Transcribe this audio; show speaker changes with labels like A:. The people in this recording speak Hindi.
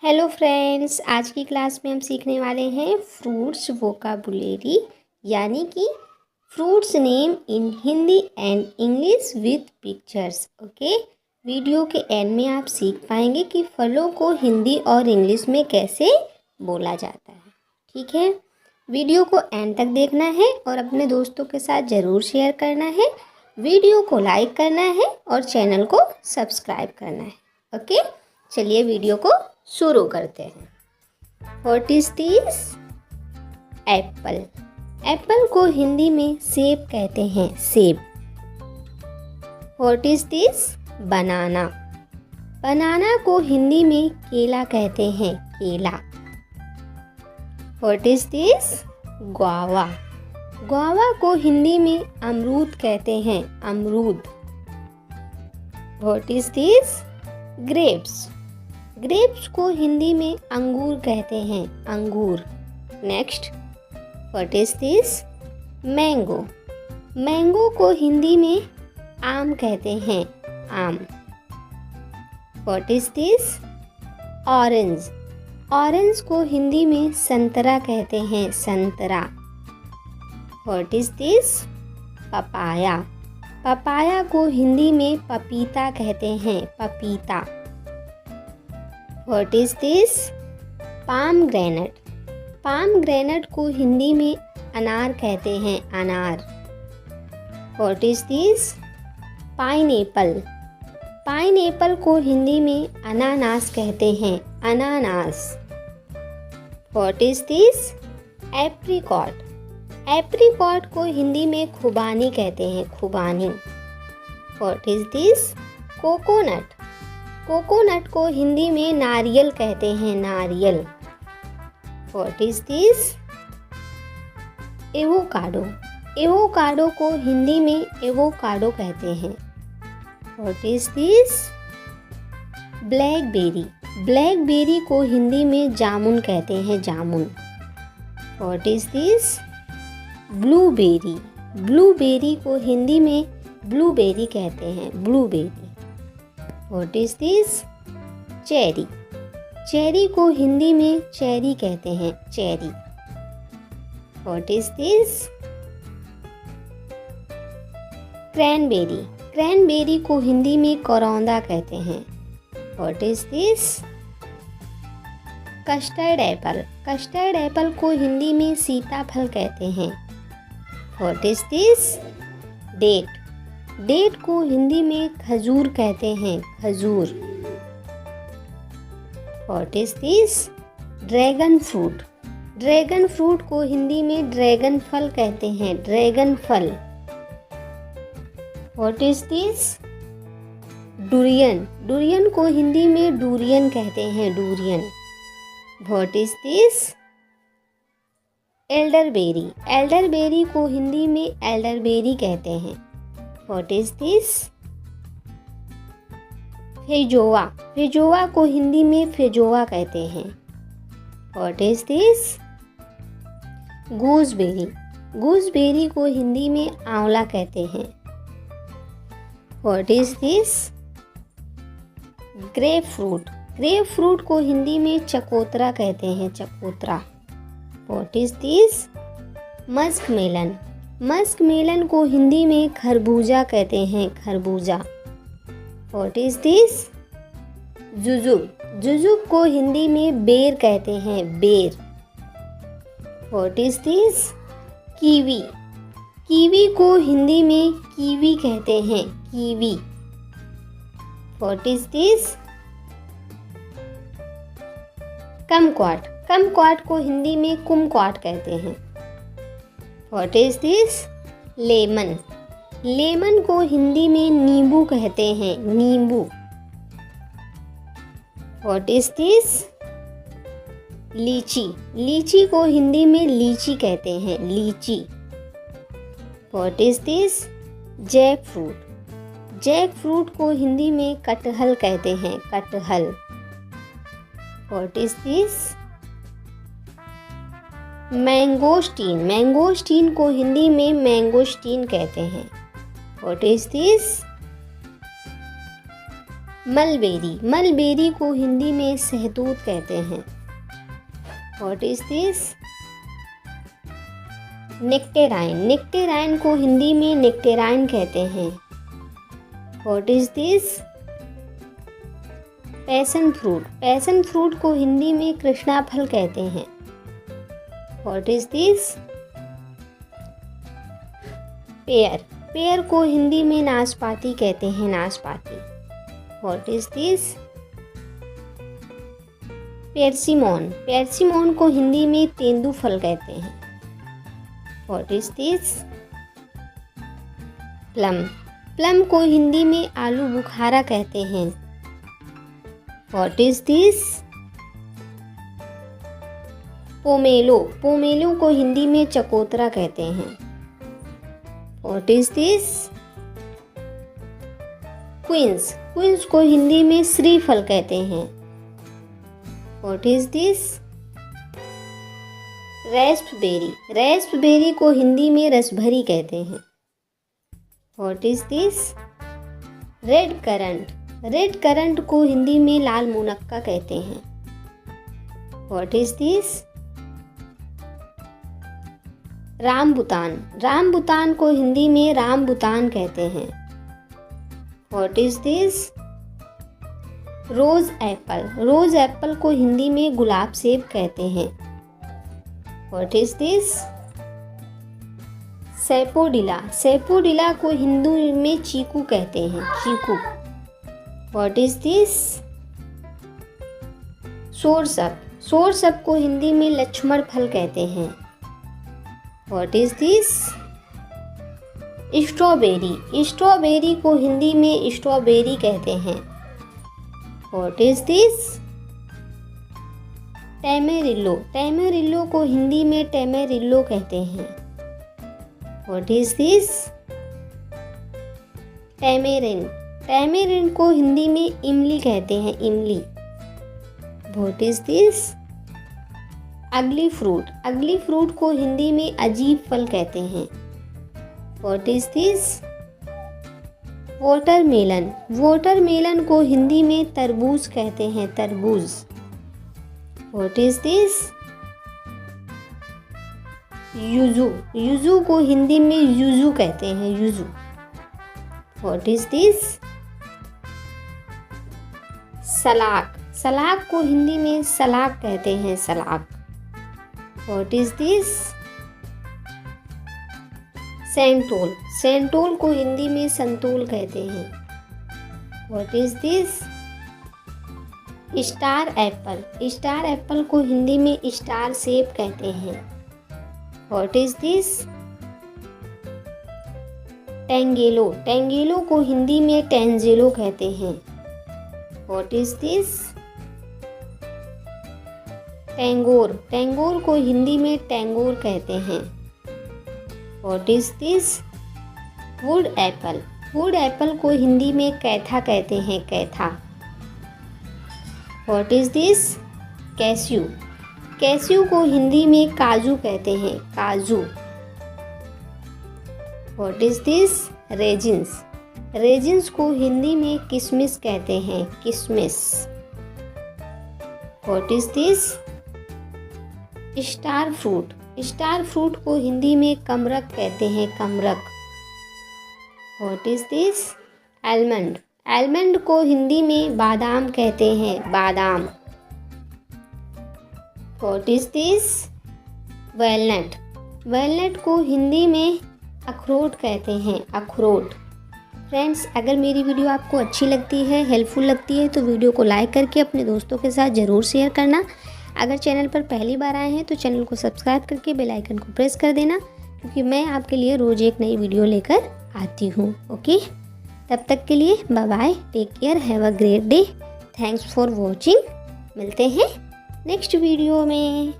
A: हेलो फ्रेंड्स, आज की क्लास में हम सीखने वाले हैं फ्रूट्स वोकाबुलेरी यानी कि fruits name in Hindi and English with pictures. Okay, video के एंड में आप सीख पाएंगे कि फलों को हिंदी और इंग्लिश में कैसे बोला जाता है। ठीक है, वीडियो को एंड तक देखना है और अपने दोस्तों के साथ ज़रूर शेयर करना है। वीडियो को लाइक करना है और चैनल को सब्सक्राइब करना है। ओके, चलिए वीडियो को शुरू करते हैं। What is this? Apple. Apple को हिंदी में सेब कहते हैं, सेब। What is this? Banana. Banana को हिंदी में केला कहते हैं, केला। What is this? Guava. Guava को हिंदी में अमरूद कहते हैं, अमरूद। What is this? Grapes. Grapes को हिंदी में अंगूर कहते हैं, अंगूर। Next, what is this? Mango. Mango को हिंदी में आम कहते हैं, आम। What is this? Orange. Orange को हिंदी में संतरा कहते हैं, संतरा। What is this? Papaya. Papaya को हिंदी में पपीता कहते हैं, पपीता। What is this? Palm granite. Palm granite को हिंदी में अनार कहते हैं, अनार। What is this? Pineapple. Pineapple को हिंदी में अनानास कहते हैं, अनानास। What is this? Apricot. Apricot को हिंदी में खुबानी कहते हैं, खुबानी। What is this? Coconut. Coconut को हिंदी में नारियल कहते हैं, नारियल। What is this? Avocado. Avocado को हिंदी में एवोकाडो कहते हैं। What is this? Blackberry. Blackberry को हिंदी में जामुन कहते हैं, जामुन। What is this? Blueberry. Blueberry को हिंदी में ब्लूबेरी कहते हैं, blueberry. What is this? Cherry. Cherry को हिंदी में चेरी कहते हैं, cherry. What is this? Cranberry. Cranberry को हिंदी में करौंदा कहते हैं। What is this? Custard apple. Custard apple को हिंदी में सीताफल कहते हैं। What is this? Date. Date को हिंदी में खजूर कहते हैं, खजूर। What is this? Dragon fruit. Dragon fruit को हिंदी में ड्रैगन फल कहते हैं, ड्रैगन फल। What is this? Durian. Durian को हिंदी में डुरियन कहते हैं, durian. What is this? Elderberry. Elderberry को हिंदी में एल्डरबेरी कहते हैं। What is this? Feijoa. Feijoa को हिंदी में फेजोआ कहते हैं। What is this? Gooseberry. Gooseberry को हिंदी में आंवला कहते हैं। What is this? Grapefruit. Grapefruit को हिंदी में चकोतरा कहते हैं, चकोतरा। What is this? Muskmelon. Muskmelon को हिंदी में खरबूजा कहते हैं, खरबूजा। What is this? Jujube. Jujube को हिंदी में बेर कहते हैं, बेर। What is this? Kiwi. Kiwi को हिंदी में कीवी कहते हैं, kiwi. What is this? Kumquat. Kumquat को हिंदी में कुमक्वाट कहते हैं। What is this? Lemon. Lemon को हिंदी में नींबू कहते हैं, नींबू। What is this? Lychee. Lychee को हिंदी में लीची कहते हैं, lychee. What is this? Jackfruit. Jackfruit को हिंदी में कटहल कहते हैं, कटहल। What is this? Mangosteen. Mangosteen को हिंदी में मैंगोस्टीन कहते हैं। What is this? Mulberry, mulberry को हिंदी में सहतूत कहते हैं। What is this? Nectarine, nectarine को हिंदी में नेक्टेराइन कहते हैं। What is this? Passion fruit, passion fruit को हिंदी में कृष्णा फल कहते हैं। What is this? Pear, pear को हिंदी में नाशपाती कहते हैं, नाशपाती। What is this? Persimmon, persimmon को हिंदी में तेंदू फल कहते हैं। What is this? Plum, plum को हिंदी में आलू बुखारा कहते हैं। What is this? Pomelo, pomelo को हिंदी में चकोतरा कहते हैं। What is this? Quince, quince को हिंदी में श्रीफल कहते हैं। What is this? Raspberry, raspberry को हिंदी में रसभरी कहते हैं। What is this? Red currant, red currant को हिंदी में लाल मुनक्का कहते हैं। What is this? Rambutan, rambutan को हिंदी में रामबुतान कहते हैं। What is this? Rose apple, rose apple को हिंदी में गुलाब सेब कहते हैं। What is this? Sapodilla, sapodilla को हिंदी में चीकू कहते हैं, चीकू। What is this? Soursop, soursop को हिंदी में लक्ष्मण फल कहते हैं। What is this? Strawberry, strawberry को हिंदी में स्ट्रॉबेरी कहते हैं। What is this? Tamarillo, tamarillo को हिंदी में टैमेरिल्लो कहते हैं। What is this? Tamarind, tamarind को हिंदी में इमली कहते हैं, इमली। What is this? Ugli fruit, ugli fruit को हिंदी में अजीब फल कहते हैं। What is this? Watermelon, watermelon को हिंदी में तरबूज कहते हैं, तरबूज। What is this? Yuzu, yuzu को हिंदी में युजू कहते हैं, yuzu. What is this? Salak, salak को हिंदी में सलाक कहते हैं, salak. What is this? Santol, santol को हिंदी में संतोल कहते हैं। What is this? Star apple, star apple को हिंदी में स्टार सेब कहते हैं। What is this? Tangelo, tangelo को हिंदी में टेंजेलो कहते हैं। What is this? Tangor, tangor को हिंदी में टेंगोर कहते हैं। What is this? Wood apple, wood apple को हिंदी में कैथा कहते हैं, कैथा। What is this? Cashew, cashew को हिंदी में काजू कहते हैं, काजू। What is this? Raisins, raisins को हिंदी में किशमिश कहते हैं, किशमिश। What is this? Star fruit, star fruit को हिंदी में कमरक कहते हैं, कमरक। What is this? Almond, almond को हिंदी में बादाम कहते हैं, बादाम। What is this? Walnut, walnut को हिंदी में अखरोट कहते हैं, अखरोट। फ्रेंड्स, अगर मेरी वीडियो आपको अच्छी लगती है, हेल्पफुल लगती है, तो वीडियो को लाइक करके अपने दोस्तों के साथ ज़रूर शेयर करना। अगर चैनल पर पहली बार आए हैं तो चैनल को सब्सक्राइब करके बेल आइकन को प्रेस कर देना, क्योंकि मैं आपके लिए रोज़ एक नई वीडियो लेकर आती हूँ। ओके, तब तक के लिए bye bye, take care, have a great day, thanks for watching. मिलते हैं नेक्स्ट वीडियो में।